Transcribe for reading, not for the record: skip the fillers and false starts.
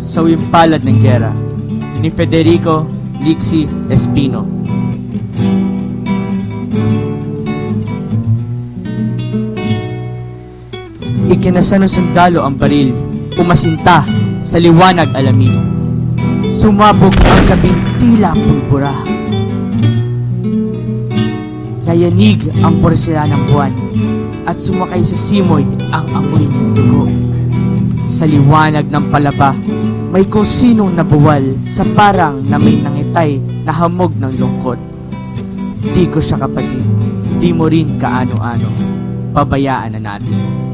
sa wimpalad ng giyera ni Federico Lixi Espino. Ikinasa ng sundalo ang baril, umasinta sa liwanag alamin. Sumabog ang gabing tila pulbura. Nayanig ang porselanang buwan at sumakay sa simoy ang amoy ng dugo. Sa liwanag ng palaba, may kung sinong nabuwal sa parang na may nangitay na hamog ng lungkot. Di ko siya kapatid, di mo rin kaano-ano. Pabayaan na natin.